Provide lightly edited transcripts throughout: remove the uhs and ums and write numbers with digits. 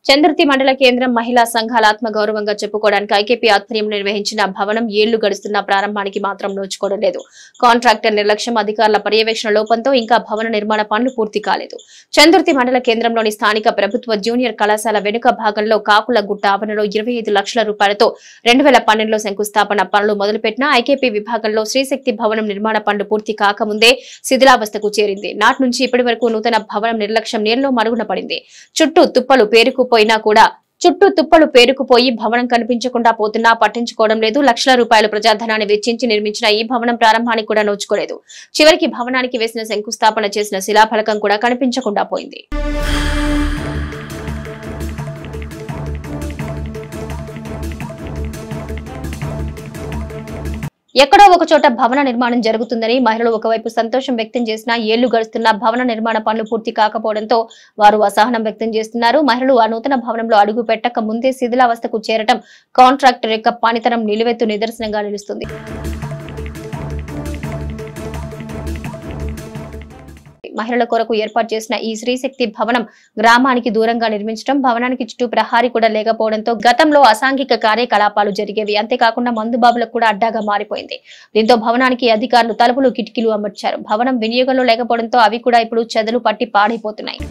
చంద్రుతి మండల కేంద్రం మహిళా సంఘాల ఆత్మగౌరవంగా చెప్పుకోవడానికి ఐకేపీ ఆధ్వర్యంలో నిర్వహించిన భవనం ఏళ్లు గడుస్తున్న ప్రారంభానికి మాత్రం నోచుకోవడం లేదు. కాంట్రాక్టర్ నిర్లక్ష్యం, అధికారుల పర్యవేక్షణ లోపంతో ఇంకా భవన నిర్మాణ పనులు పూర్తి కాలేదు. చంద్రుతి మండల కేంద్రంలోని స్థానిక ప్రభుత్వ జూనియర్ కళాశాల వెనుక భాగంలో కాకుల గుట్ట ఆవరణలో 25 లక్షల రూపాయలతో 2012లో శంకుస్థాపన పనులు మొదలుపెట్టిన ఐకేపీ విభాగంలో శ్రీశక్తి భవనం నిర్మాణ పనులు పూర్తి కాకముందే శిథిలావస్థకు చేరింది. నాటి నుంచి ఇప్పటి వరకు నూతన భవనం నిర్లక్ష్యం నీరులో మరుగున పడింది. చుట్టూ తుప్పలు పేరుకుపోయి భవనం కనిపించకుండా పోతున్నా పట్టించుకోవడం లేదు. లక్షల రూపాయలు ప్రజాధనాన్ని వెచ్చించి నిర్మించిన ఈ భవనం ప్రారంభానికి కూడా నోచుకోలేదు. చివరికి భవనానికి వేసిన శంకుస్థాపన చేసిన శిలాఫలకం కూడా కనిపించకుండా పోయింది. ఎక్కడో ఒక చోట భవన నిర్మాణం జరుగుతుందని మహిళలు ఒకవైపు సంతోషం వ్యక్తం చేసినా ఏళ్లు గడుస్తున్న భవన నిర్మాణ పనులు పూర్తి కాకపోవడంతో వారు అసహనం వ్యక్తం చేస్తున్నారు. మహిళలు ఆ నూతన భవనంలో అడుగు పెట్టక ముందే శిథిలావస్థకు చేరటం కాంట్రాక్టర్ యొక్క పనితనం నిలువెత్తు నిదర్శనంగా నిలుస్తుంది. మహిళల కొరకు ఏర్పాటు చేసిన ఈ శ్రీశక్తి భవనం గ్రామానికి దూరంగా నిర్మించడం, భవనానికి చుట్టూ ప్రహారీ కూడా లేకపోవడంతో గతంలో అసాంఘిక కార్యకలాపాలు జరిగేవి. అంతేకాకుండా మందుబాబులకు కూడా అడ్డాగా మారిపోయింది. దీంతో భవనానికి అధికారులు తలుపులు, కిటికీలు అమర్చారు. భవనం వినియోగంలో లేకపోవడంతో అవి కూడా ఇప్పుడు చెదలు పట్టి పాడైపోతున్నాయి.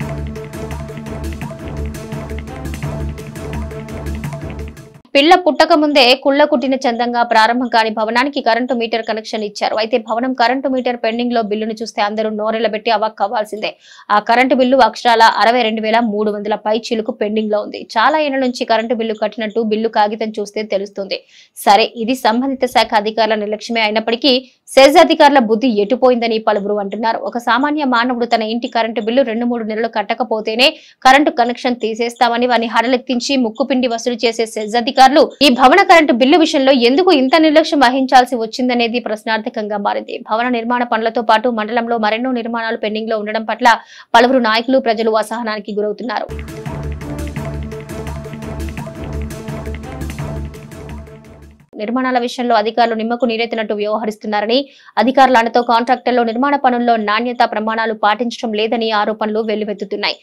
పిల్ల పుట్టక ముందే కుళ్ల కుట్టిన చందంగా ప్రారంభం కాని భవనానికి కరెంటు మీటర్ కనెక్షన్ ఇచ్చారు. అయితే భవనం కరెంటు మీటర్ పెండింగ్ లో బిల్లును చూస్తే అందరూ నోరెళ్లబెట్టి అవ్వాల్సిందే. ఆ కరెంటు బిల్లు అక్షరాల 62,300 పై చిలుకు పెండింగ్ లో ఉంది. చాలా ఏళ్ల నుంచి కరెంటు బిల్లు కట్టినట్టు బిల్లు కాగితం చూస్తే తెలుస్తుంది. సరే, ఇది సంబంధిత శాఖ అధికారుల నిర్లక్ష్యమే అయినప్పటికీ సెజ్ అధికారుల బుద్ధి ఎటుపోయిందని పలువురు అంటున్నారు. ఒక సామాన్య మానవుడు తన ఇంటి కరెంటు బిల్లు 2-3 నెలలు కట్టకపోతేనే కరెంటు కనెక్షన్ తీసేస్తామని వారిని హడలెత్తించి ముక్కుపిండి వసూలు చేసే సెజ్ అధికారులు ఈ భవన కరెంటు బిల్లు విషయంలో ఎందుకు ఇంత నిర్లక్ష్యం వహించాల్సి వచ్చిందనేది ప్రశ్నార్థకంగా మారింది. భవన నిర్మాణ పనులతో పాటు మండలంలో మరెన్నో నిర్మాణాలు పెండింగ్ లో ఉండడం పట్ల పలువురు నాయకులు, ప్రజలు అసహనానికి గురవుతున్నారు. నిర్మాణాల విషయంలో అధికారులు నిమ్మకు నీరెత్తినట్టు వ్యవహరిస్తున్నారని, అధికారుల అండతో కాంట్రాక్టర్లు నిర్మాణ పనుల్లో నాణ్యత ప్రమాణాలు పాటించడం లేదని ఆరోపణలు వెల్లువెత్తుతున్నాయి.